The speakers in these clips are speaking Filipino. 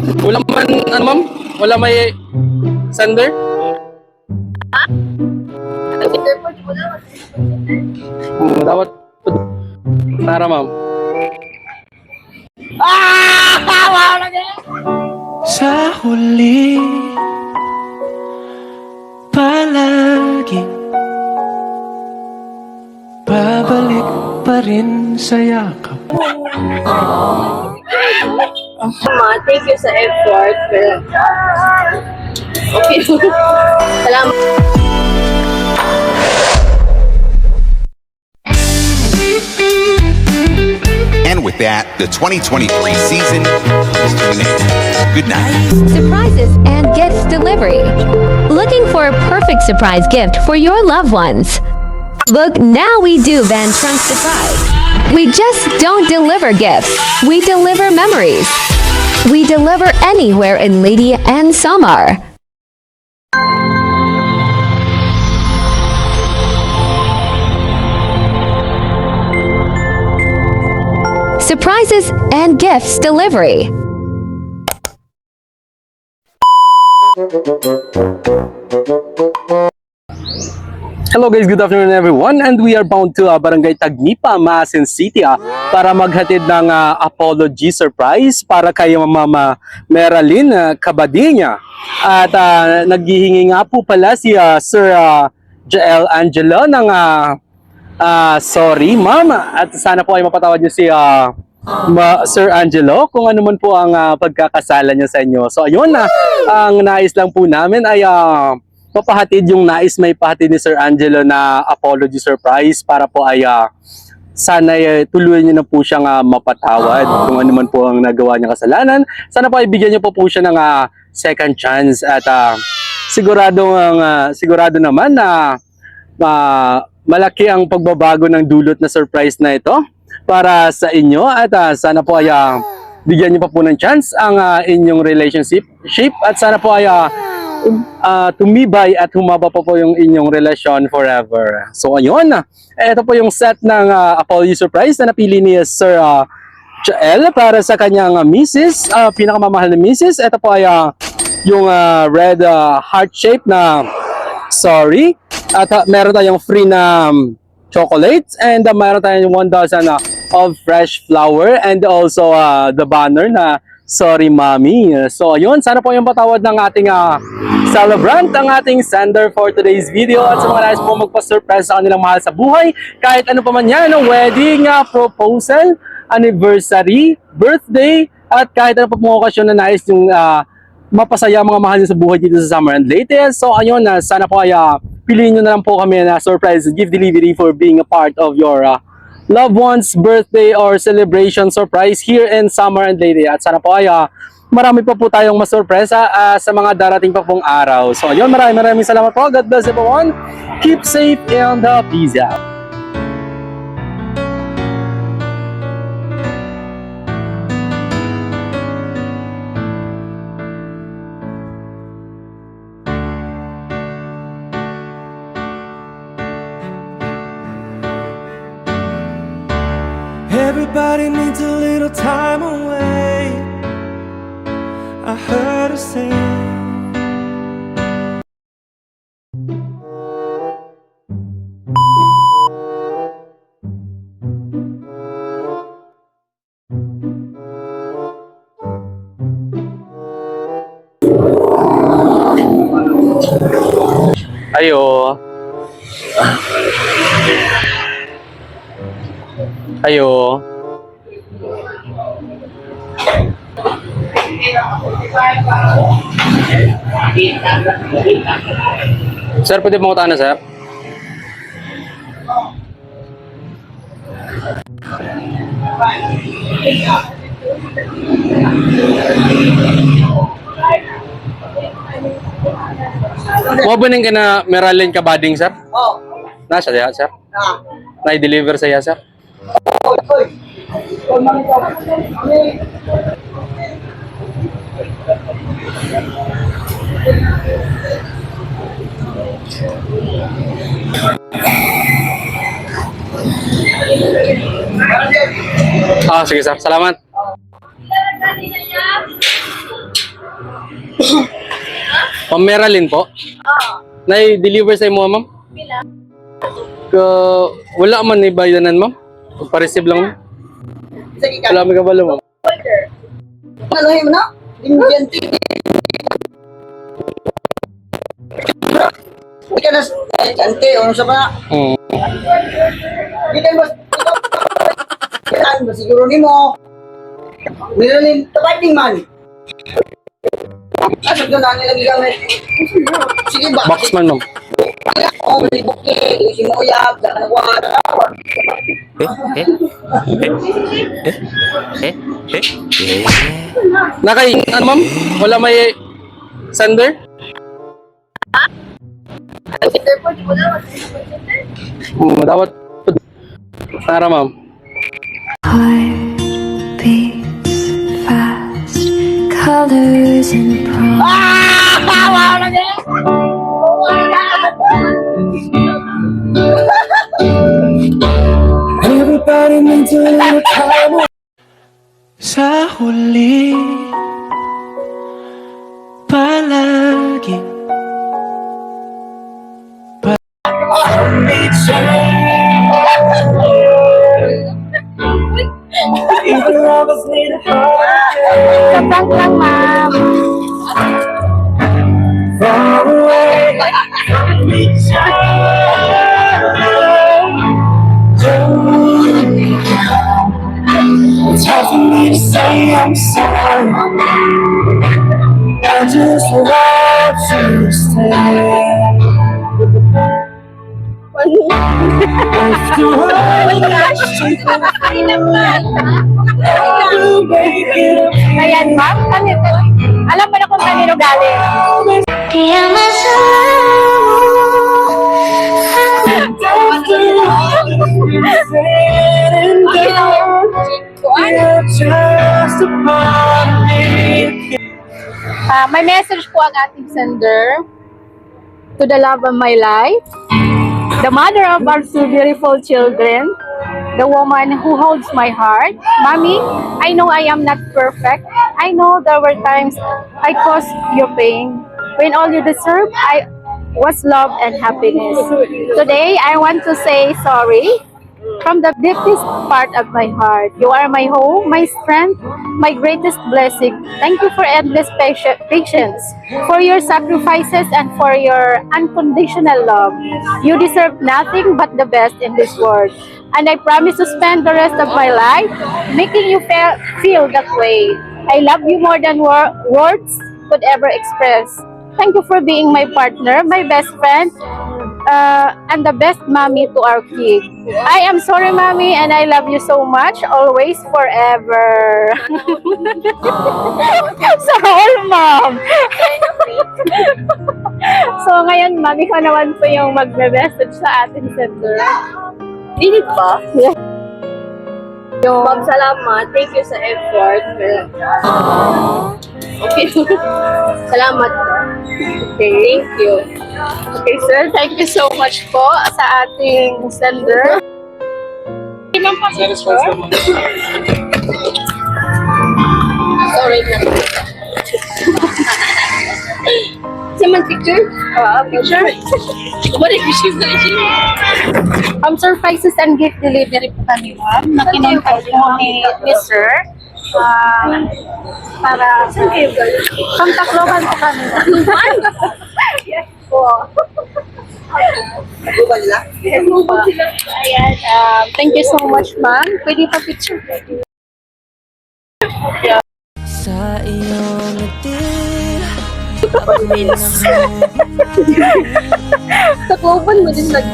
Wala man, ano ma'am? Wala may sender? Dapat para ma'am. Sa huli palagi babalik pa rin sa yakap. Thank you sa effort. Okay. Salamat. And with that, the 2023 season is to an end. Good night. Surprises and gifts delivery. Looking for a perfect surprise gift for your loved ones? Look, now we do Van Trunk Surprise. We just don't deliver gifts, we deliver memories. We deliver anywhere in Lady and Samar. Surprises and gifts delivery. Hello guys, good afternoon everyone, and we are bound to Barangay Tagnipa, Maasin City para maghatid ng apology surprise para kay Mama Meralyn Cabadilla. At naghihingi nga po pala si Sir Jael Angelo ng sorry ma'am, at sana po ay mapatawad niyo si Sir Angelo kung ano man po ang pagkakasala niya sa inyo. So ayun ang nais lang po namin ay papahatid yung nais may pahatid ni Sir Angelo na apology surprise para po ay sana tuluyan niyo na po siyang mapatawad kung ano man po ang nagawa niyang kasalanan. Sana po ay bigyan niyo po siya ng second chance at sigurado naman na malaki ang pagbabago ng dulot na surprise na ito para sa inyo at sana po ay bigyan niyo pa po ng chance ang inyong relationship at sana po ay tumibay at humaba pa po yung inyong relasyon forever. So ayun, ito po yung set ng apology surprise na napili ni Sir Jael para sa kanyang misis, pinakamamahal na misis. Ito po ay yung red heart shape na sorry, at meron tayong free na chocolates, and meron tayong 1,000 of fresh flower, and also the banner na sorry mommy. So ayun, sana po yung patawad ng ating celebrant, ang ating sender for today's video, at sa mga nais po magpa-surprise sa kanilang mahal sa buhay, kahit ano pa man yan, wedding, proposal, anniversary, birthday, at kahit ano pa pong okasyon na nais yung mapasaya mga mahal sa buhay dito sa Summer and Leyte. So ayun, sana po ay piliin nyo na lang po kami na surprise gift delivery for being a part of your loved one's birthday or celebration surprise here in Summer and Leyte. At sana po ay marami pa po tayong masurpresa sa mga darating pa pong araw. So ayun, maraming salamat po. God bless everyone. Keep safe and peace out. Everybody needs a little time away, I heard her say. Ayo. Ayo. Sir, pwede mo utang na, sir? Mabunin ka na Meralyn Cabadilla, sir? Oo. Nasa siya, sir? Na-deliver sa iya, sir? Sige, sir. Salamat. Ma'am Meralyn po? Oo. Na-deliver sa mo, ma'am? Pila? Wala man ni bayanan, ma'am? Pa-receive lang, ma'am? Sige ka. Wala may kabalo, ma'am. Order. Naluhin mo na. Ingredient. Hindi ka na kante. Ano sa ba? Hmm. Hindi ka mas... Kailan ba siguro ni mo? Nilolin. Tapating man. Asap doon na nilagay gamit. Sige ba? Box man, ma'am. Oh, may buki. Si Moyab. Nakay, ano, ma'am? Wala may sender? Order po, di mo na. Dapat. Tara, ma'am. Heart beats fast, colors and promise. Everybody needs a little time. Sa huli, palagi. Even lovers need a heart. Kapag lang, ma'am. Far away from each other. It's hard for me to say I'm sorry. I just want you to stay. If the world will make it up. Ayan, ma'am. Kanito. Alam mo na kung kanino galing. Just a part of me. May message po ang ating sender to the love of my life, the mother of our two beautiful children, the woman who holds my heart. Mommy, I know I am not perfect. I know there were times I caused you pain. When all you deserve, I was love and happiness. Today, I want to say sorry from the deepest part of my heart. You are my home, my strength, my greatest blessing. Thank you for endless patience, for your sacrifices, and for your unconditional love. You deserve nothing but the best in this world. And I promise to spend the rest of my life making you feel that way. I love you more than words could ever express. Thank you for being my partner, my best friend, and the best mommy to our kid. I am sorry, mommy, and I love you so much, always, forever. Sa all, mom. So, ngayon, ma'am, ikaw naman po yung magme-message sa ating sender. Dinig ba? Yeah. Ma'am, salamat. Thank you sa effort. Okay. Salamat. Okay. Thank you. Okay, sir. Thank you so much po sa ating sender. Ilang pa Sorry na. Sa picture? picture? What if she's na surprises and gift delivery po kami, ma'am. Nakinontak po ni Sir. Para Tacloban po kami. Yes po. Bukan nila? Yes po. Ayan. Thank you so much, ma'am. Pwede pa picture. Sa iyong ngiti. Tacloban mo din lagi.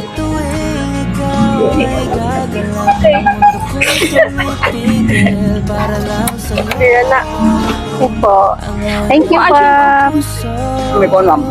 Kaya na. Ito po. Thank you, ma'am. May phone lang.